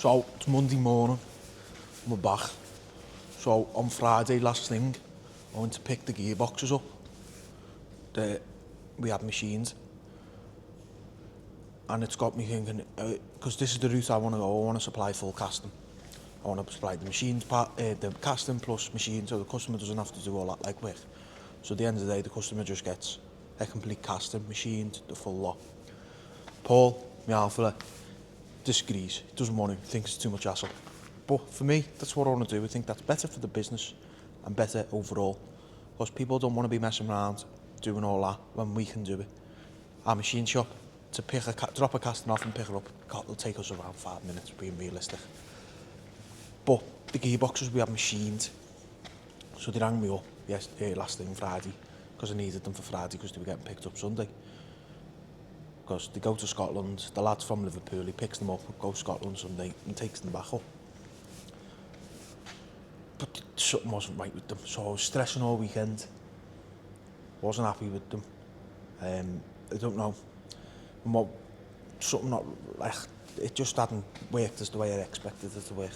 So it's Monday morning, we're back. So on Friday last thing, I went to pick the gearboxes up. We had machines. And it's got me thinking, because this is the route I want to go, I want to supply full casting. I want to supply the machines part, the casting plus machine, so the customer doesn't have to do all that legwork. So at the end of the day, the customer just gets a complete casting, machined, the full lot. Paul, my alpha, disagrees. He doesn't want to, thinks it's too much hassle. But for me, that's what I want to do. I think that's better for the business and better overall. Because people don't want to be messing around doing all that when we can do it. Our machine shop, to drop a casting off and pick it up, it'll take us around 5 minutes, being realistic. But the gearboxes we have machined, so they rang me up last thing Friday, because I needed them for Friday because they were getting picked up Sunday. Because they go to Scotland, the lad's from Liverpool, he picks them up, goes to Scotland Sunday and takes them back up. But something wasn't right with them, so I was stressing all weekend. Wasn't happy with them. I don't know. Something not like it just hadn't worked as the way I expected it to work.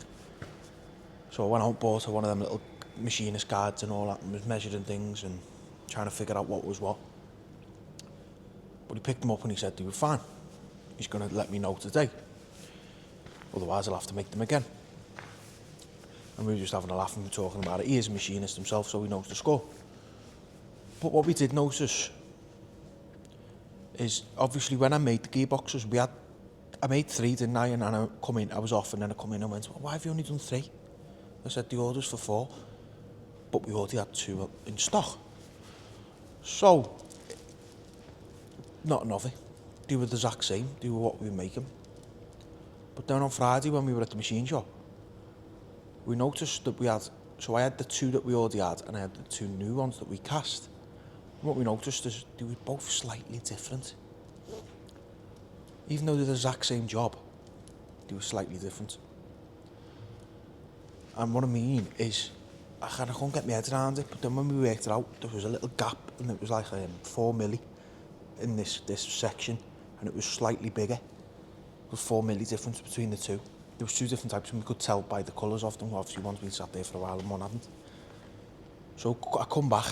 So I went out and bought one of them little machinist guides and all that, and was measuring things and trying to figure out what was what. But he picked them up and he said they were fine. He's going to let me know today. Otherwise I'll have to make them again. And we were just having a laugh and we were talking about it. He is a machinist himself, so he knows the score. But what we did notice is, obviously when I made the gearboxes, I made 3, didn't I? And I come in, I was off, and then I come in and went, well, why have you only done 3? I said, the order's for 4. But we already had 2 in stock. So, not nothing. They were the exact same, they were what we were making. But then on Friday when we were at the machine shop, we noticed that we had, so I had the 2 that we already had, and I had the 2 new ones that we cast. And what we noticed is they were both slightly different. Even though they're the exact same job, they were slightly different. And what I mean is, I couldn't get my head around it, but then when we worked it out, there was a little gap, and it was like 4 milli in this section, and it was slightly bigger. There was 4 milli difference between the 2. There was 2 different types, and we could tell by the colours of them. Obviously, one's been sat there for a while and one hadn't. So I come back,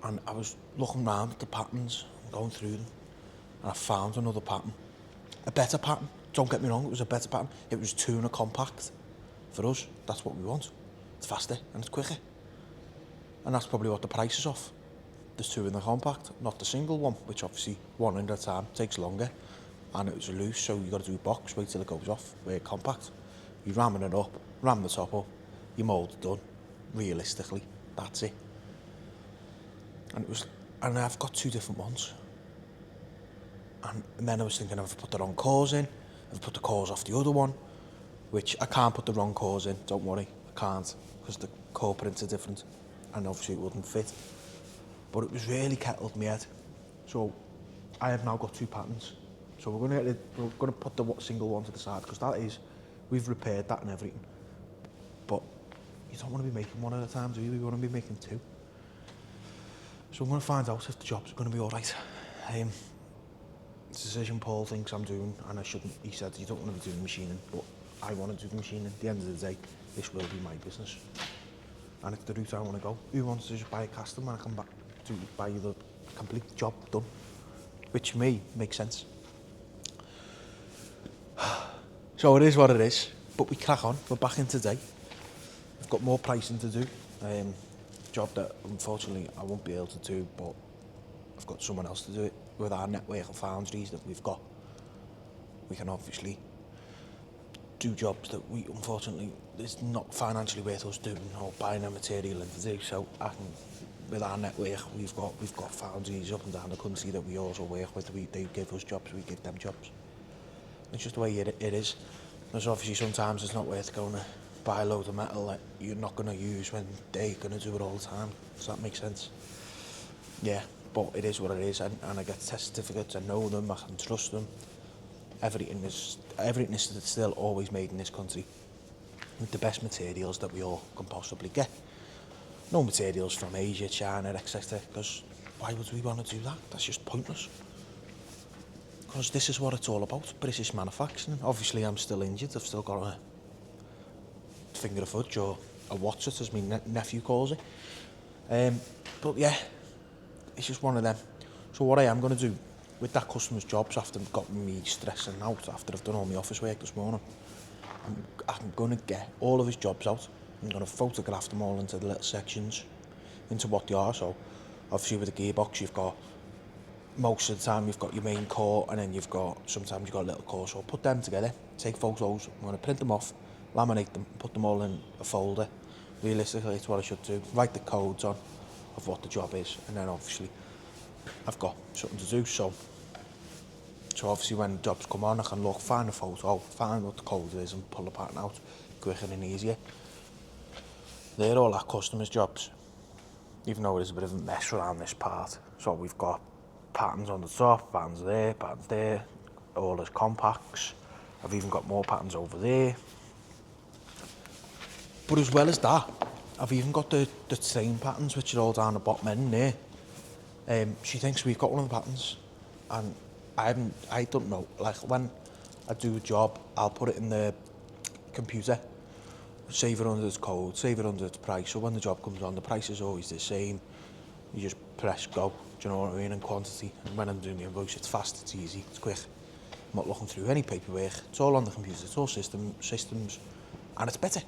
and I was looking around at the patterns, and going through them, and I found another pattern. A better pattern, don't get me wrong, it was a better pattern. It was 2 in a compact. For us, that's what we want. It's faster and it's quicker. And that's probably what the price is off. There's 2 in the compact, not the single one, which obviously 1 at a time takes longer. And it was loose, so you got to do a box, wait till it goes off. We're compact. You're ramming it up, ram the top up, your mould done. Realistically, that's it. And I've got 2 different ones. And then I was thinking, I've put the wrong cores in, I've put the cores off the other one, which I can't put the wrong cores in, don't worry, I can't, because the core prints are different, and obviously it wouldn't fit. But it was really kettled me head. So I have now got 2 patterns. So we're going to put the single one to the side, because that is, we've repaired that and everything. But you don't want to be making 1 at a time, do you? You want to be making 2. So I'm going to find out if the jobs are going to be all right. It's a decision Paul thinks I'm doing, and I shouldn't. He said, you don't want to be doing machining, but I want to do the machining. At the end of the day, this will be my business. And it's the route I want to go. Who wants to just buy a casting when I come back to buy the complete job done? Which for me makes sense. So it is what it is, but we crack on. We're back in today. I've got more pricing to do. Job that unfortunately I won't be able to do, but I've got someone else to do it. With our network of foundries that we've got, we can obviously do jobs that we unfortunately it's not financially worth us doing or buying a material in to do. So with our network, we've got foundries up and down the country that we also work with. They give us jobs, we give them jobs. It's just the way it is. There's obviously sometimes it's not worth going to buy a load of metal that you're not going to use when they're going to do it all the time. Does that make sense? Yeah, but it is what it is, and I get test certificates, I know them, I can trust them. Everything is still always made in this country with the best materials that we all can possibly get. No materials from Asia, China, etc. Because why would we want to do that? That's just pointless. because this is what it's all about, British manufacturing. Obviously I'm still injured, I've still got a finger of fudge, or a what's it as my nephew calls it. But yeah, it's just one of them. So what I am going to do with that customer's jobs, after got me stressing out, after I've done all my office work this morning, I'm going to get all of his jobs out. I'm going to photograph them all into the little sections, into what they are. So obviously with the gearbox you've got, most of the time you've got your main core, and then sometimes you've got a little core. So I'll put them together, take photos, I'm going to print them off, laminate them, put them all in a folder. Realistically, it's what I should do. Write the codes on of what the job is, and then obviously I've got something to do. So obviously when jobs come on, I can look, find a photo, find what the code is, and pull the pattern out quicker and easier. They're all our customers' jobs, even though it is a bit of a mess around this part. So we've got patterns on the top, patterns there, all as compacts. I've even got more patterns over there. But as well as that, I've even got the train patterns, which are all down the bottom end there. She thinks we've got one of the patterns, and I don't know. Like, when I do a job, I'll put it in the computer, save it under its code, save it under its price. So when the job comes on, the price is always the same. You just press go, do you know what I mean, in quantity. And when I'm doing the invoice, it's fast, it's easy, it's quick. I'm not looking through any paperwork. It's all on the computer, it's all systems, and it's better.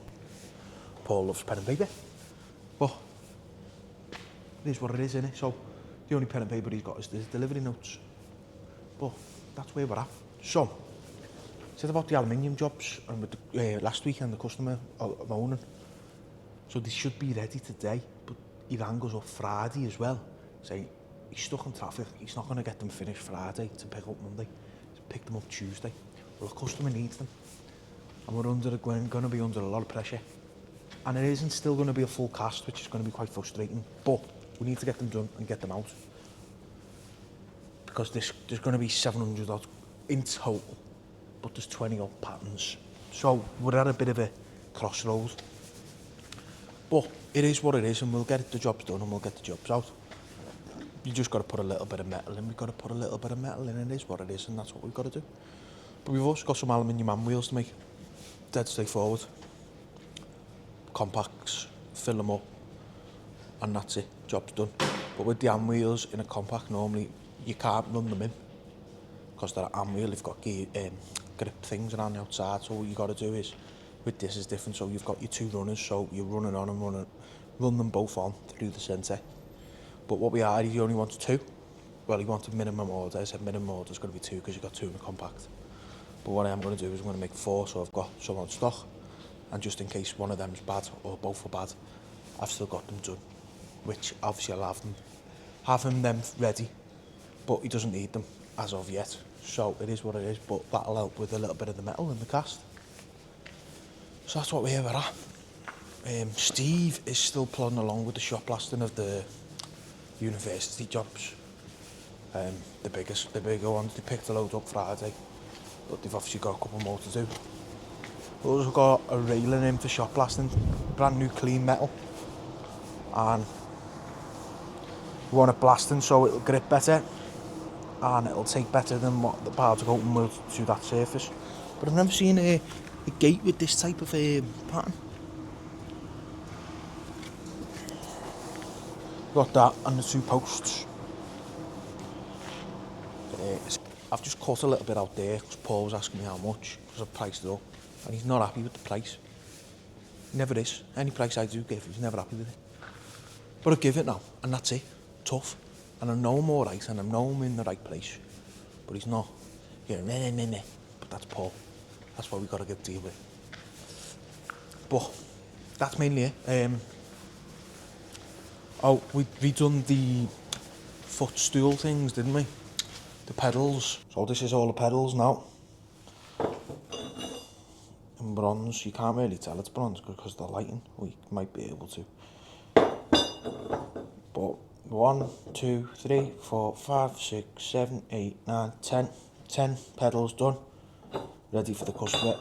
Paul loves pen and paper, but it is what it is, innit? So the only pen and paper he's got is the delivery notes. But that's where we're at. So, said about the aluminium jobs, and with the, last weekend the customer moaning. So they should be ready today, but he rang us up Friday as well, saying he's stuck in traffic, he's not going to get them finished Friday to pick up Monday. He's picked them up Tuesday. Well, the customer needs them, and we're going to be under a lot of pressure. And it isn't still going to be a full cast, which is going to be quite frustrating, but we need to get them done and get them out. Because there's going to be 700 odd in total, but there's 20 odd patterns. So we're at a bit of a crossroads. But it is what it is, and we'll get the jobs done and we'll get the jobs out. You just got to put a little bit of metal in. We've got to put a little bit of metal in, and it is what it is, and that's what we've got to do. But we've also got some aluminium man wheels to make. Dead straightforward. Compacts, fill them up, and that's it, job's done. But with the hand wheels in a compact, normally you can't run them in, because they're a hand wheel, they've got grip things around the outside. So what you got to do is, with this is different. So you've got your two runners, so you're running on and run them both on through the centre. But what we are, he only wants two. Well, he wanted minimum order. I said minimum order is going to be two, because you've got two in the compact. But what I am going to do is I'm going to make four, so I've got some on stock, and just in case one of them's bad or both are bad, I've still got them done, which obviously I'll have them ready, but he doesn't need them as of yet. So it is what it is, but that'll help with a little bit of the metal in the cast. So that's what we're at. Steve is still plodding along with the shop blasting of the university jobs. The bigger ones. They picked a load up Friday, but they've obviously got a couple more to do. We've also got a railing in for shop blasting, brand new clean metal, and we want it blasting so it'll grip better and it'll take better than what the powder coating will to that surface. But I've never seen a gate with this type of pattern. Got that and the two posts. I've just cut a little bit out there because Paul was asking me how much, because I've priced it up, and he's not happy with the price. He never is. Any price I do give, he's never happy with it. But I give it now, and that's it. Tough. And I know I'm alright, and I know I'm in the right place. But he's not. You know, nah. But that's Paul. That's what we've got to get deal with. But that's mainly it. We redone the footstool things, didn't we? The pedals. So this is all the pedals now. In bronze. You can't really tell it's bronze because of the lighting. We might be able to. But 1, 2, 3, 4, 5, 6, 7, 8, 9, 10. 10 pedals done. Ready for the customer.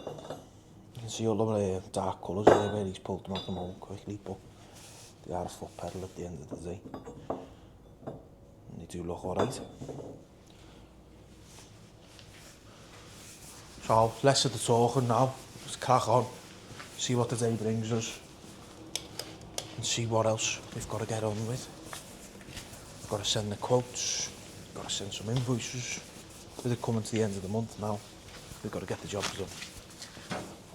You can see all the dark colours there where he's pulled them out the mould quickly, but they are a foot pedal at the end of the day. And they do look alright. So less of the talking now, just crack on, see what the day brings us, and see what else we've got to get on with. We've got to send the quotes, we've got to send some invoices, with it coming to the end of the month now, we've got to get the job done.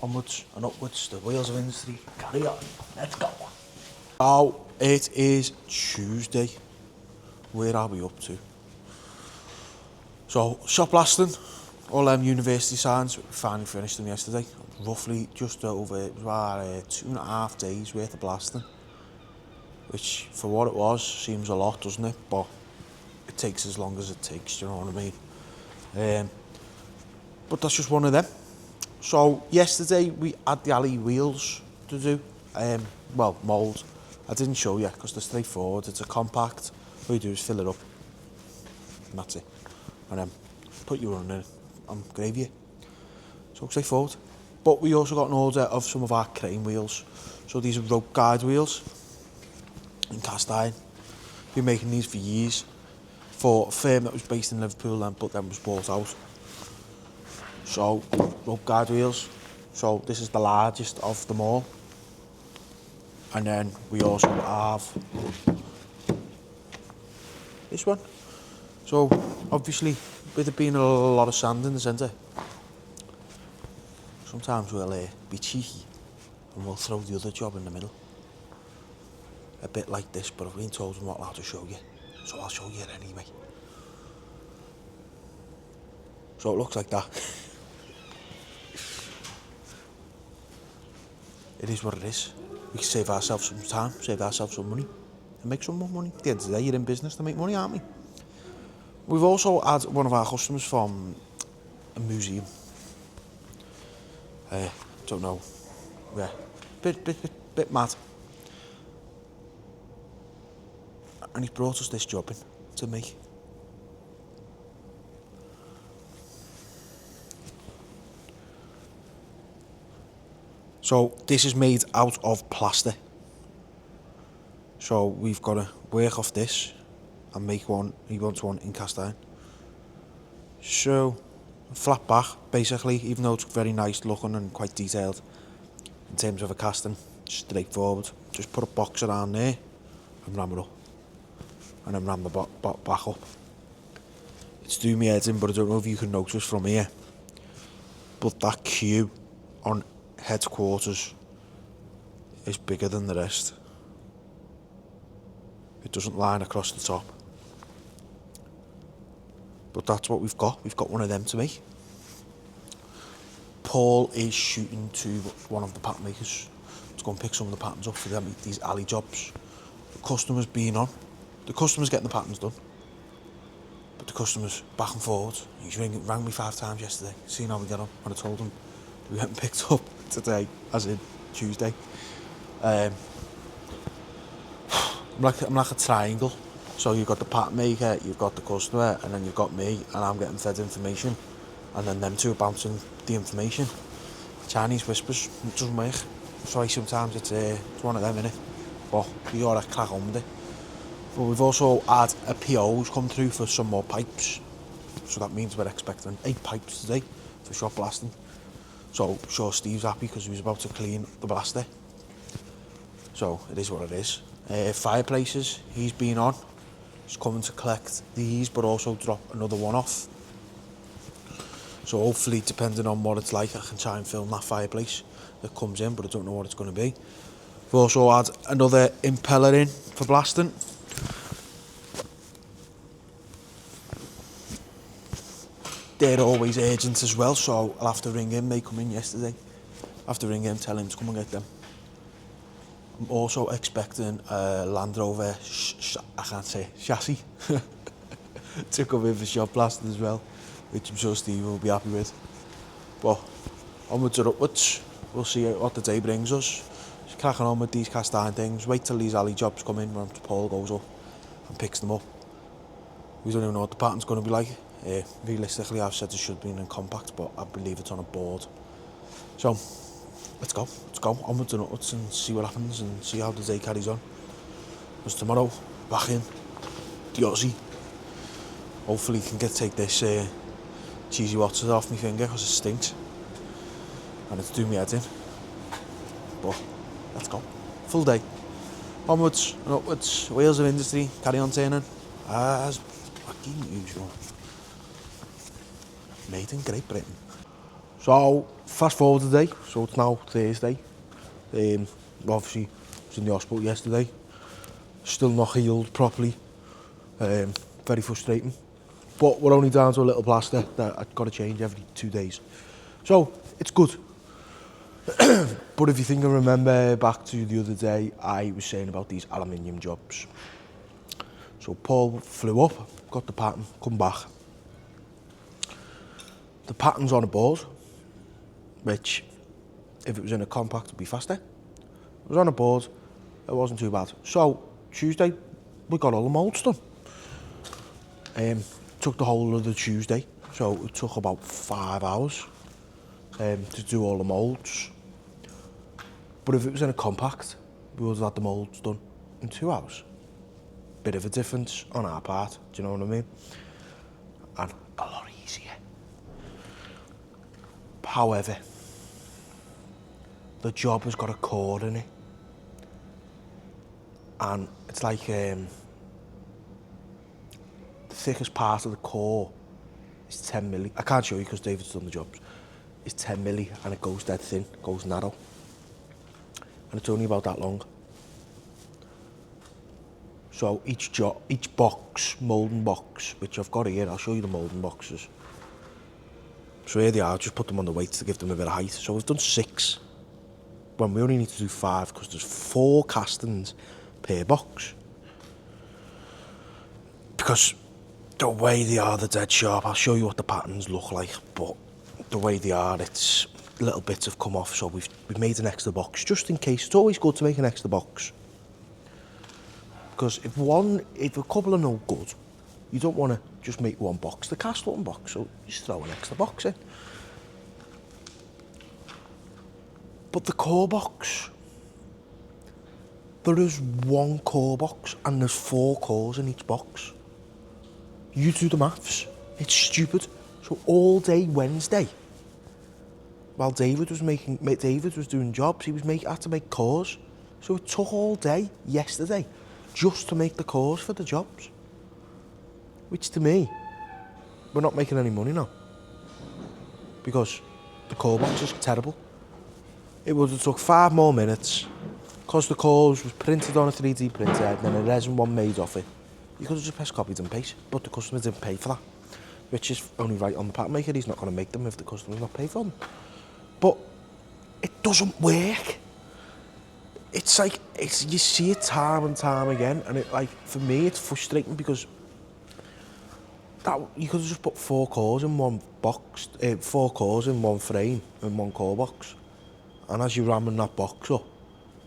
Onwards and upwards, the wheels of industry, carry on, let's go. Now it is Tuesday, where are we up to? So shop blasting, all them university signs, we finally finished them yesterday, roughly just over, it was about 2.5 days worth of blasting, which for what it was seems a lot, doesn't it? But it takes as long as it takes, do you know what I mean? But that's just one of them. So yesterday we had the alley wheels to do, well, mould. I didn't show you because they're straightforward, it's a compact, all you do is fill it up, and that's it. And then put your run in and gravy. So straightforward. But we also got an order of some of our crane wheels. So these are rope guide wheels in cast iron. Been making these for years for a firm that was based in Liverpool and but then was bought out. So rope guide wheels. So this is the largest of them all. And then we also have this one. So obviously with it being a lot of sand in the centre, sometimes we'll be cheeky and we'll throw the other job in the middle. A bit like this, but I've been told I'm not allowed to show you, so I'll show you it anyway. So it looks like that. It is what it is. We can save ourselves some time, save ourselves some money, and make some more money. At the end of the day, you're in business to make money, aren't we? We've also had one of our customers from a museum. Don't know. Yeah, bit mad. And he brought us this job in to make. So this is made out of plaster. So we've got to work off this and make one. He wants one in cast iron. So flat back, basically, even though it's very nice looking and quite detailed in terms of a casting, straightforward. Just put a box around there and ram it up, and then ram the back up. It's doing me head in, but I don't know if you can notice from here, but that queue on headquarters is bigger than the rest. It doesn't line across the top. But that's what we've got. We've got one of them to make. Paul is shooting to one of the pattern makers to go and pick some of the patterns up for them, these alley jobs. The customer's been on. The customer's getting the patterns done. But the customer's back and forward. He's rang me 5 times yesterday, seeing how we get on. And I told him we went and picked up today, as in Tuesday. I'm like a triangle. So you've got the pattern maker, you've got the customer, and then you've got me, and I'm getting fed information, and then them two are bouncing the information. Chinese whispers, it doesn't work. Sorry, sometimes it's one of them, innit? But we ought to crack on with it. But we've also had a PO's come through for some more pipes. So that means we're expecting 8 pipes today for shop blasting. So sure Steve's happy because he was about to clean the blaster. So it is what it is. Fireplaces, he's been on. He's coming to collect these, but also drop another one off. So hopefully, depending on what it's like, I can try and film that fireplace that comes in, but I don't know what it's going to be. We've also had another impeller in for blasting. They're always urgent as well, so I'll have to ring him. They come in yesterday. I have to ring him, tell him to come and get them. I'm also expecting a Land Rover, I can't say, chassis to come in for shop blasting as well, which I'm sure Steve will be happy with. But onwards or upwards, we'll see what the day brings us. Just cracking on with these cast iron things, wait till these alley jobs come in when Paul goes up and picks them up. We don't even know what the pattern's going to be like. Realistically, I've said it should be in compact, but I believe it's on a board. So let's go onwards and upwards and see what happens and see how the day carries on. Because tomorrow, back in the Aussie. Hopefully can take this cheesy waters off my finger because it stinks. And it's doing me head in. But let's go. Full day. Onwards and upwards. Wheels of industry. Carry on turning. As fucking usual. Made in Great Britain. So, fast forward today. So it's now Thursday. Obviously, I was in the hospital yesterday. Still not healed properly. Very frustrating. But we're only down to a little plaster that I've got to change every 2 days. So, it's good. But if you think I remember back to the other day, I was saying about these aluminium jobs. So Paul flew up, got the pattern, come back. The pattern's on a board, which if it was in a compact would be faster. It was on a board, it wasn't too bad. So Tuesday, we got all the moulds done. Took the whole of the Tuesday, so it took about 5 hours to do all the moulds. But if it was in a compact, we would have had the moulds done in 2 hours. Bit of a difference on our part, do you know what I mean? And a lot easier. However, the job has got a core in it. And it's like the thickest part of the core is 10 milli. I can't show you because David's done the jobs. It's 10 milli and it goes dead thin, goes narrow. And it's only about that long. So each box, moulding box, which I've got here, I'll show you the moulding boxes. So here they are, just put them on the weights to give them a bit of height. So we've done 6, when we only need to do 5 because there's 4 castings per box. Because the way they are, they're dead sharp. I'll show you what the patterns look like, but the way they are, it's little bits have come off, so we've made an extra box just in case. It's always good to make an extra box because if a couple are no good, you don't want to just make one box, the cast one box, so just throw an extra box in. But the core box, there is 1 core box and there's 4 cores in each box. You do the maths, it's stupid. So all day Wednesday, while David was doing jobs, had to make cores. So it took all day yesterday just to make the cores for the jobs. Which to me, we're not making any money now. Because the core box is terrible. It would have took 5 more minutes. Because the cores was printed on a 3D printer and then a resin one made off it. You could have just pressed copied and paste, but the customer didn't pay for that. Which is only right on the pattern maker. He's not going to make them if the customer's not paid for them. But it doesn't work. It's like, you see it time and time again, and it, like, for me, it's frustrating because you could have just put 4 cores in one box, 4 cores in one frame, in 1 core box. And as you're ramming that box up,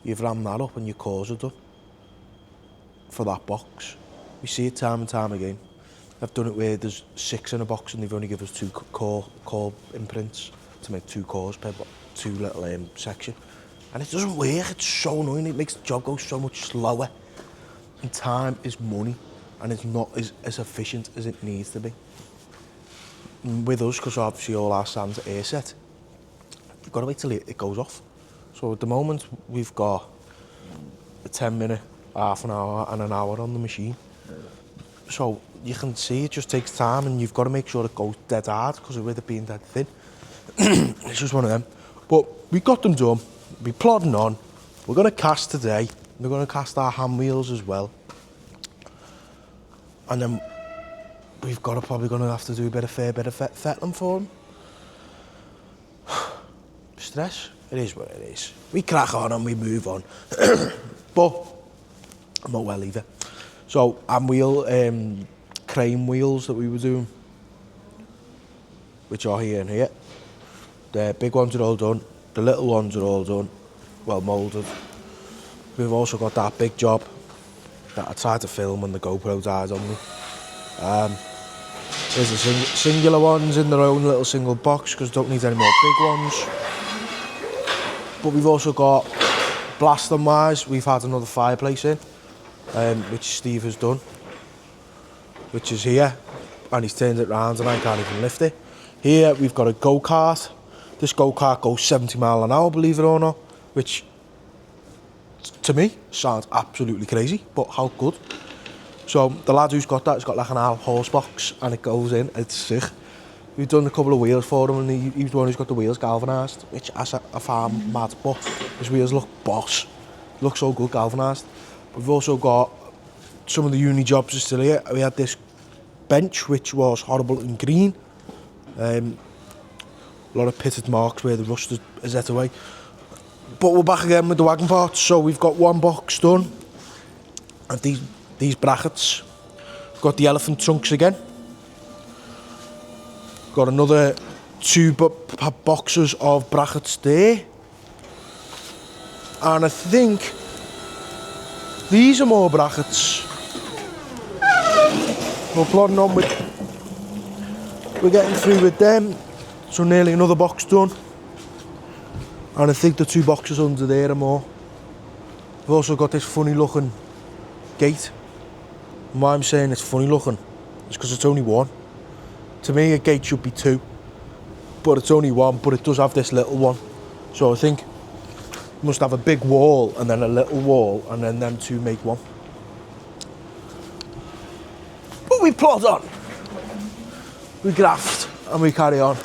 you've rammed that up and your cores are done for that box. We see it time and time again. I've done it where there's 6 in a box and they've only given us 2 core imprints to make 2 cores per 2 little section. And it doesn't work, it's so annoying, it makes the job go so much slower. And time is money, and it's not as efficient as it needs to be. And with us, because obviously all our sands are air set, you've got to wait till it goes off. So at the moment, we've got a 10-minute, half an hour and an hour on the machine. So you can see it just takes time, and you've got to make sure it goes dead hard because of it being dead thin. It's just one of them. But we got them done. We're plodding on. We're going to cast today. We're going to cast our hand wheels as well. And then we've got probably going to have to do a fair bit of fettling for them. Stress. It is what it is. We crack on and we move on. But I'm not well either. So hand wheel, crane wheels that we were doing, which are here and here. The big ones are all done. The little ones are all done, well moulded. We've also got that big job that I tried to film when the GoPro died on me. There's the singular ones in their own little single box because don't need any more big ones. But we've also got, blasting wise, we've had another fireplace in, which Steve has done, which is here, and he's turned it round and I can't even lift it. Here we've got a go-kart. This go-kart goes 70 mile an hour, believe it or not, which to me sounds absolutely crazy, but how good. So the lad who's got that has got like an half horse box and it goes in, it's sick. We've done a couple of wheels for him and he's the one who's got the wheels galvanised, which I found mad, but his wheels look boss. Look so good galvanised. We've also got some of the uni jobs are still here. We had this bench which was horrible and green. A lot of pitted marks where the rust is ate away. But we're back again with the wagon parts. So we've got one box done of these brackets. We've got the elephant trunks again. Got another 2 boxes of brackets there. And I think these are more brackets. We're plodding on with, we're getting through with them. So nearly another box done. And I think the 2 boxes under there are more. We've also got this funny looking gate. And why I'm saying it's funny looking is because it's only 1. To me a gate should be 2. But it's only 1, but it does have this little one. So I think it must have a big wall and then a little wall and then them 2 make 1. But we plod on. We graft and we carry on.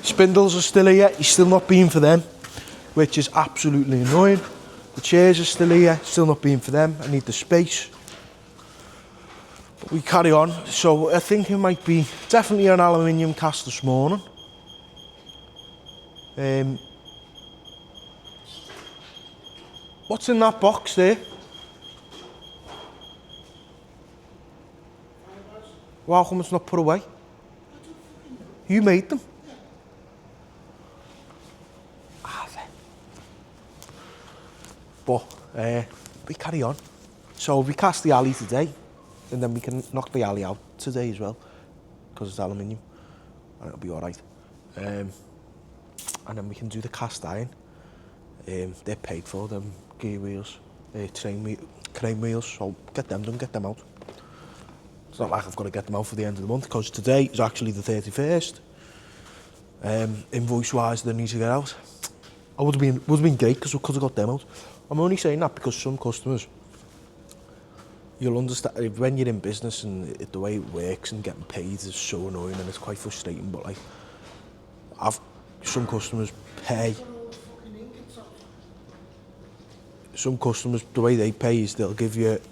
Spindles are still here, he's still not been for them, which is absolutely annoying. The chairs are still here, still not been for them, I need the space. But we carry on, so I think it might be definitely an aluminium cast this morning. What's in that box there? Well, how come it's not put away? You made them? But we carry on. So we cast the alley today, and then we can knock the alley out today as well, because it's aluminium, and it'll be all right. And then we can do the cast iron. They're paid for, them gear wheels, crane wheels, so get them done, get them out. It's not like I've got to get them out for the end of the month, because today is actually the 31st. Invoice wise, they need to get out. It would have been great because we could have got them out. I'm only saying that because some customers, you'll understand, when you're in business and the way it works and getting paid is so annoying and it's quite frustrating, but like, some customers pay. Some customers, the way they pay is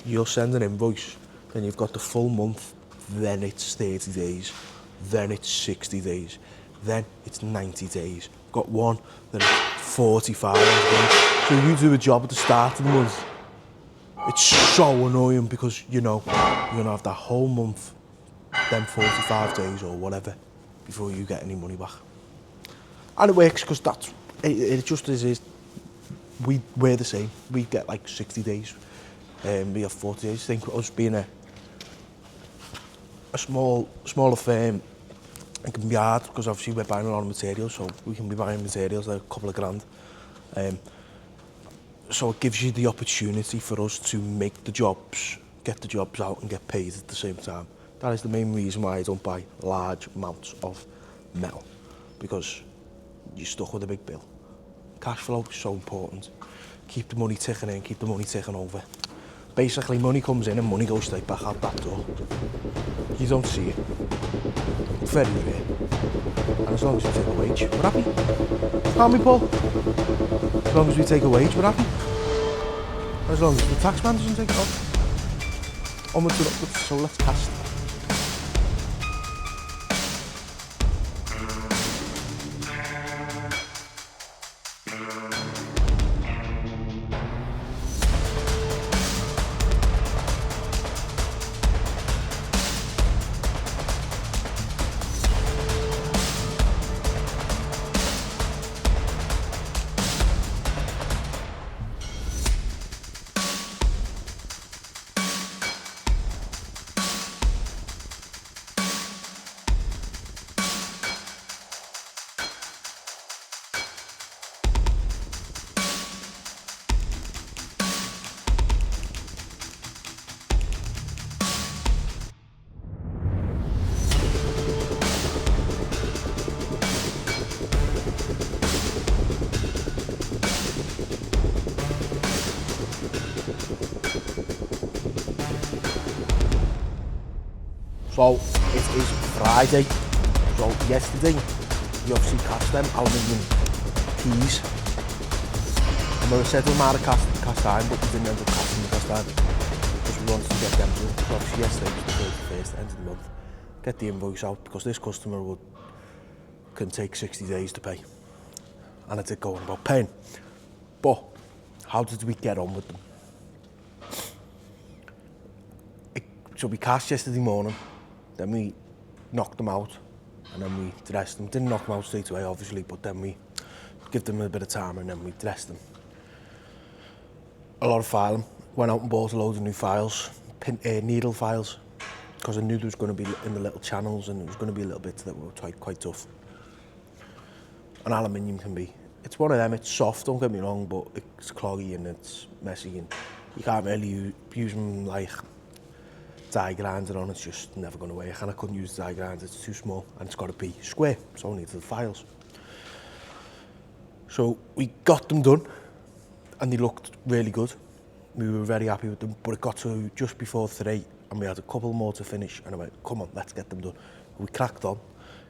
you'll send an invoice, then you've got the full month, then it's 30 days, then it's 60 days, then it's 90 days. Got one, then it's 45 days. So you do a job at the start of the month. It's so annoying because you know you're gonna have that whole month, then 45 days or whatever, before you get any money back. And it works because it just is. We're the same. We get like 60 days. We have 40 days. I think us being a smaller firm, it can be hard because obviously we're buying a lot of materials, so we can be buying materials like a couple of grand. So it gives you the opportunity for us to make the jobs, get the jobs out and get paid at the same time. That is the main reason why I don't buy large amounts of metal, because you're stuck with a big bill. Cash flow is so important. Keep the money ticking in, keep the money ticking over. Basically, money comes in and money goes straight back out that door. You don't see it. It's very rare. And as long as we take a wage, we're happy. Can't we, Paul? As long as we take a wage, we're happy. As long as the taxman doesn't take it off. Onwards and upwards, so let's cast. So it is Friday. So yesterday we obviously cast them aluminium keys. And we were set them out of cast iron, but we didn't end up casting the cast iron because we wanted to get them done. So obviously yesterday was the 31st, end of the month. Get the invoice out because this customer can take 60 days to pay. And I did go on about paying. But how did we get on with them? So we cast yesterday morning, then we knocked them out, and then we dressed them. Didn't knock them out straight away, obviously, but then we give them a bit of time and then we dressed them. A lot of filing. Went out and bought a load of new files, needle files, because I knew there was going to be in the little channels and there was going to be a little bit that were quite tough. And aluminium can be. It's one of them, it's soft, don't get me wrong, but it's cloggy and it's messy and you can't really use them like die grinder on, it's just never going to work, and I couldn't use the die grinder, it's too small and it's got to be square, so I needed the files. So we got them done and they looked really good. We were very happy with them, but it got to just before 3 and we had a couple more to finish and I went, come on, let's get them done. We cracked on,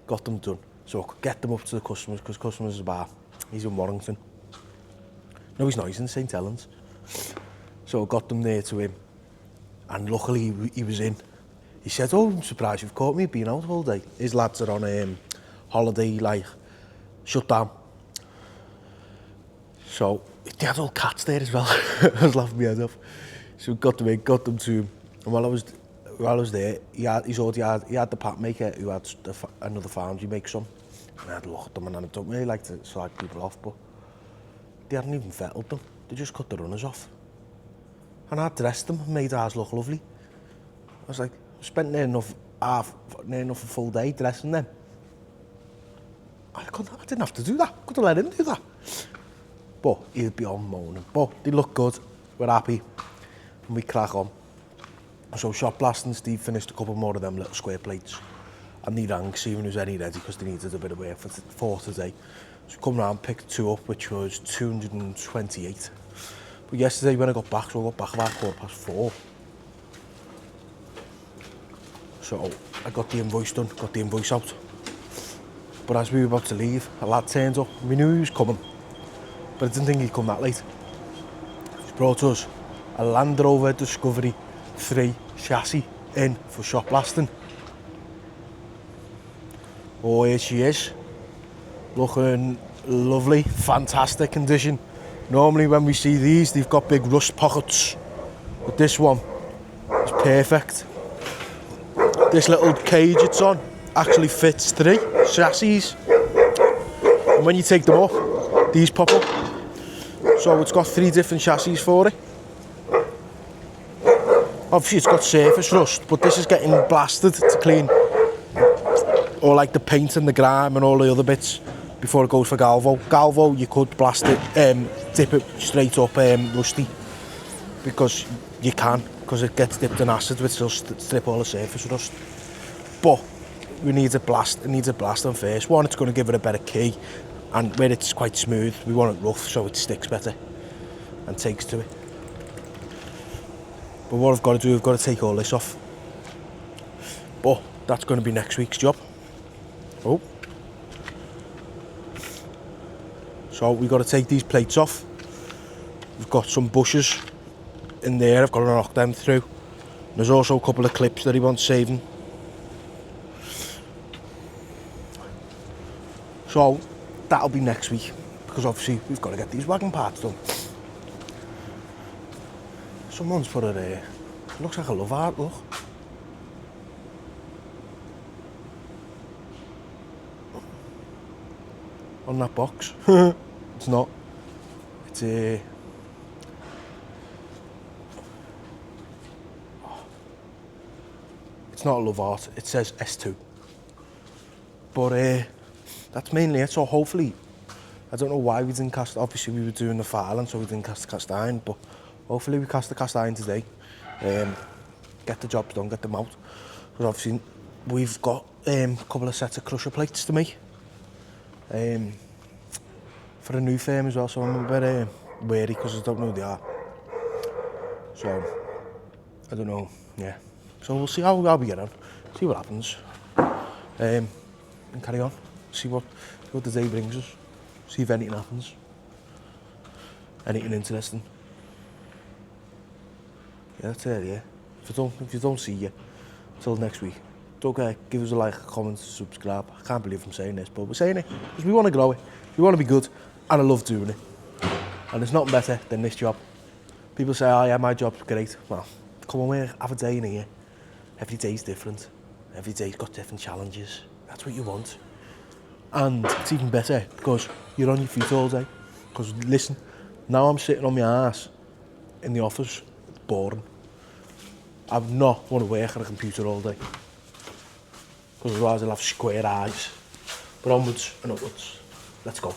got them done, so I could get them up to the customers, because customers are bar. He's in Warrington. No, he's not, he's in St Helens. So I got them there to him. And luckily he was in. He said, oh, I'm surprised you've caught me being out all day. His lads are on holiday, like, shut down. So, they had all cats there as well. I was laughing my head off. So we got them in, got them to him. And while I was there, he had the pat maker who had another foundry make some. And I had a look at them and I don't really like to slag people off, but they hadn't even fettled them. They just cut the runners off. And I dressed them and made ours look lovely. I was like, I spent near enough a full day dressing them. I didn't have to do that. I could have let him do that. But he'd be on moaning. But they look good. We're happy. And we crack on. So shot blasting, Steve finished a couple more of them little square plates. And they rang, see when he was any ready, because they needed a bit of work for today. So come round, picked 2 up, which was 228. But yesterday when I got back, so I got back about 4:15. So I got the invoice done, got the invoice out. But as we were about to leave, a lad turned up. We knew he was coming, but I didn't think he'd come that late. He's brought us a Land Rover Discovery 3 chassis in for shot blasting. Oh, here she is. Looking lovely, fantastic condition. Normally when we see these, they've got big rust pockets, but this one is perfect. This little cage it's on actually fits 3 chassis, and when you take them off, these pop up. So it's got 3 different chassis for it. Obviously it's got surface rust, but this is getting blasted to clean, or like the paint and the grime and all the other bits before it goes for Galvo. Galvo, you could blast it, dip it straight up rusty, because you can, because it gets dipped in acid, which will strip all the surface rust. But we need it blasting first. One, it's going to give it a better key, and where it's quite smooth, we want it rough so it sticks better and takes to it. But what I've got to do, I've got to take all this off. But that's going to be next week's job. Oh. So we've got to take these plates off. We've got some bushes in there, I've got to knock them through. There's also a couple of clips that he wants saving. So that'll be next week, because obviously we've got to get these wagon parts done. Someone's put it there. It looks like a love heart, look. On that box. It's not. It's a... It's not a love heart, it says S2. But that's mainly it, so hopefully, I don't know why we didn't cast, obviously we were doing the filing, so we didn't cast the cast iron, but hopefully we cast the cast iron today. Get the jobs done, get them out. Because obviously we've got a couple of sets of crusher plates to make. For a new firm as well, so I'm a bit wary because I don't know who they are. So, I don't know, yeah. So we'll see how we get on. see what happens, and carry on. See what the day brings us. See if anything happens. Anything interesting. Yeah, that's it. Yeah. If you don't see you till next week, don't forget, give us a like, a comment, subscribe. I can't believe I'm saying this, but we're saying it because we want to grow it. We want to be good, and I love doing it. And there's nothing better than this job. People say, oh yeah, my job's great. Well, come on, we have a day in here. Every day's different. Every day's got different challenges. That's what you want. And it's even better because you're on your feet all day. Because listen, now I'm sitting on my ass in the office. It's boring. I would not want to work on a computer all day. Because otherwise I'll have square eyes. But onwards and upwards. Let's go.